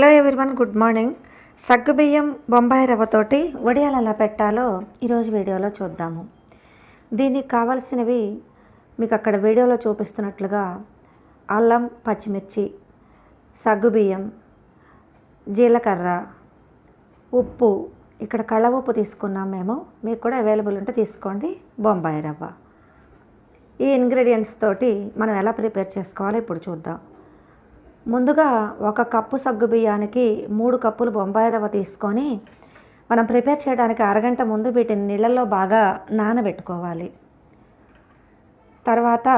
Hello everyone, good morning. సగ్గుబియ్యం బొంబాయి రవ్వతోటి వడియాలు ఎలా పెట్టాలో ఈరోజు వీడియోలో చూద్దాము. దీనికి కావాల్సినవి మీకు అక్కడ వీడియోలో చూపిస్తున్నట్లుగా అల్లం, పచ్చిమిర్చి, సగ్గుబియ్యం, జీలకర్ర, ఉప్పు. ఇక్కడ కళ్ళ ఉప్పు తీసుకున్నాం మేము, మీకు కూడా అవైలబుల్ ఉంటే తీసుకోండి. బొంబాయి రవ్వ. ఈ ఇంగ్రీడియంట్స్ తోటి మనం ఎలా ప్రిపేర్ చేసుకోవాలో ఇప్పుడు చూద్దాం. ముందుగా 1 కప్పు సగ్గుబియ్యానికి 3 కప్పులు బొంబాయి రవ్వ తీసుకొని మనం ప్రిపేర్ చేయడానికి అరగంట ముందు వీటిని నీళ్ళల్లో బాగా నానబెట్టుకోవాలి. తర్వాత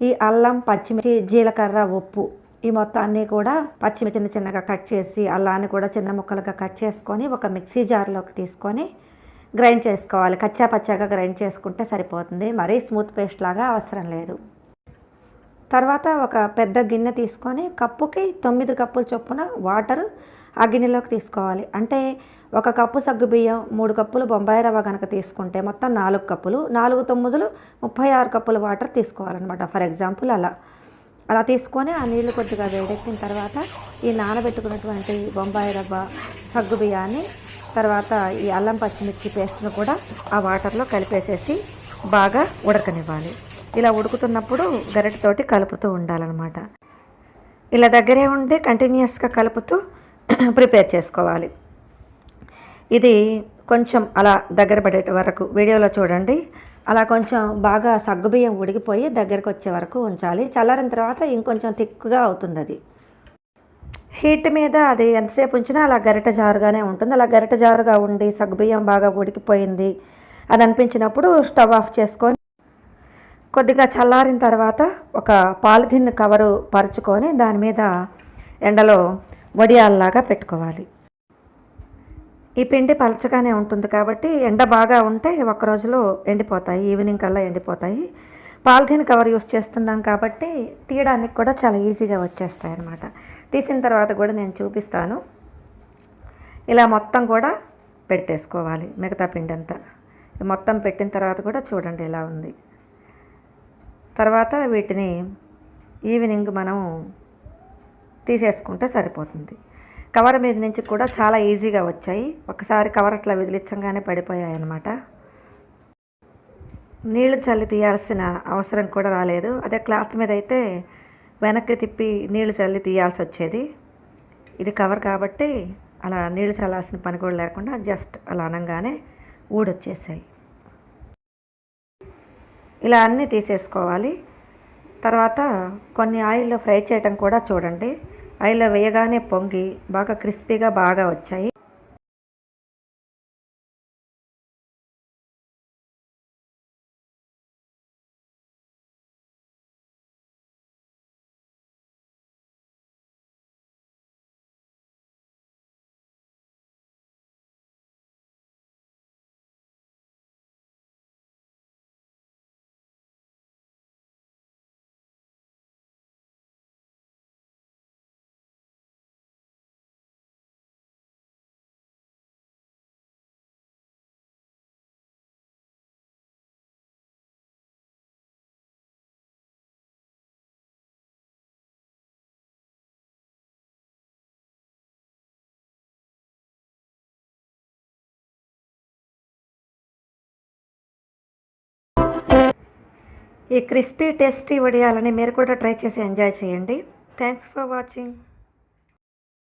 ఈ అల్లం, పచ్చిమిర్చి, జీలకర్ర, ఉప్పు ఈ మొత్తాన్ని కూడా పచ్చిమిర్చిని చిన్నగా కట్ చేసి అల్లాన్ని కూడా చిన్న ముక్కలుగా కట్ చేసుకొని ఒక మిక్సీ జార్లోకి తీసుకొని గ్రైండ్ చేసుకోవాలి. కచ్చా పచ్చాగా గ్రైండ్ చేసుకుంటే సరిపోతుంది, మరీ స్మూత్ పేస్ట్ లాగా అవసరం లేదు. తర్వాత ఒక పెద్ద గిన్నె తీసుకొని కప్పుకి 9 కప్పుల చొప్పున వాటర్ ఆ గిన్నెలోకి తీసుకోవాలి. అంటే 1 కప్పు సగ్గుబియ్యం 3 కప్పులు బొంబాయి రవ్వ కనుక తీసుకుంటే మొత్తం 4 కప్పులు, 4 9 36 కప్పుల వాటర్ తీసుకోవాలన్నమాట. ఫర్ ఎగ్జాంపుల్ అలా తీసుకొని ఆ నీళ్లు కొద్దిగా వేడెక్కిన తర్వాత ఈ నానబెట్టుకున్నటువంటి బొంబాయి రవ్వ, సగ్గుబియ్యాన్ని, తర్వాత ఈ అల్లం పచ్చిమిర్చి పేస్ట్ను కూడా ఆ వాటర్లో కలిపేసేసి బాగా ఉడకనివ్వాలి. ఇలా ఉడుకుతున్నప్పుడు గరిటెతోటి కలుపుతూ ఉండాలన్నమాట. ఇలా దగ్గరే ఉండి కంటిన్యూస్గా కలుపుతూ ప్రిపేర్ చేసుకోవాలి. ఇది కొంచెం అలా దగ్గర పడే వరకు వీడియోలో చూడండి. అలా కొంచెం బాగా సగ్గుబియ్యం ఉడికిపోయి దగ్గరకు వచ్చే వరకు ఉంచాలి. చల్లారిన తర్వాత ఇంకొంచెం థిక్గా అవుతుంది. అది హీట్ మీద అది ఎంతసేపు ఉంచినా అలా గరిటె జారుగానే ఉంటుంది. అలా గరిటె జారుగా ఉండి సగ్గుబియ్యం బాగా ఉడికిపోయింది అని అనిపించినప్పుడు స్టవ్ ఆఫ్ చేసుకొని కొద్దిగా చల్లారిన తర్వాత ఒక పాలిథిన్ కవరు పరుచుకొని దాని మీద ఎండలో వడియాల్లాగా పెట్టుకోవాలి. ఈ పిండి పలచగానే ఉంటుంది కాబట్టి ఎండ బాగా ఉంటే ఒక రోజులో ఎండిపోతాయి, ఈవినింగ్ కల్లా ఎండిపోతాయి. పాలిథిన్ కవర్ యూస్ చేస్తున్నాం కాబట్టి తీయడానికి కూడా చాలా ఈజీగా వచ్చేస్తాయి అన్నమాట. తీసిన తర్వాత కూడా నేను చూపిస్తాను. ఇలా మొత్తం కూడా పెట్టేసుకోవాలి. మిగతా పిండి అంతా మొత్తం పెట్టిన తర్వాత కూడా చూడండి ఎలా ఉంది. తర్వాత వీటిని ఈవినింగ్ మనం తీసేసుకుంటే సరిపోతుంది. కవర్ మీద నుంచి కూడా చాలా ఈజీగా వచ్చాయి. ఒకసారి కవర్ అట్లా విదిలించగానే పడిపోయాయి అన్నమాట. నీళ్లు చల్లి తీయాల్సిన అవసరం కూడా రాలేదు. అదే క్లాత్ మీద అయితే వెనక్కి తిప్పి నీళ్లు చల్లి తీయాల్సి వచ్చేది. ఇది కవర్ కాబట్టి అలా నీళ్లు చల్లాల్సిన పని కూడా లేకుండా జస్ట్ అలా అనగానే ఊడొచ్చేసాయి. ఇలా అన్నీ తీసేసుకోవాలి. తర్వాత కొన్ని ఆయిల్లో ఫ్రై చేయటం కూడా చూడండి. ఆయిల్లో వేయగానే పొంగి బాగా క్రిస్పీగా బాగా వచ్చాయి. ఈ క్రిస్పీ టేస్టీ వడియాలని మీరు కూడా ట్రై చేసి ఎంజాయ్ చేయండి. Thanks for watching.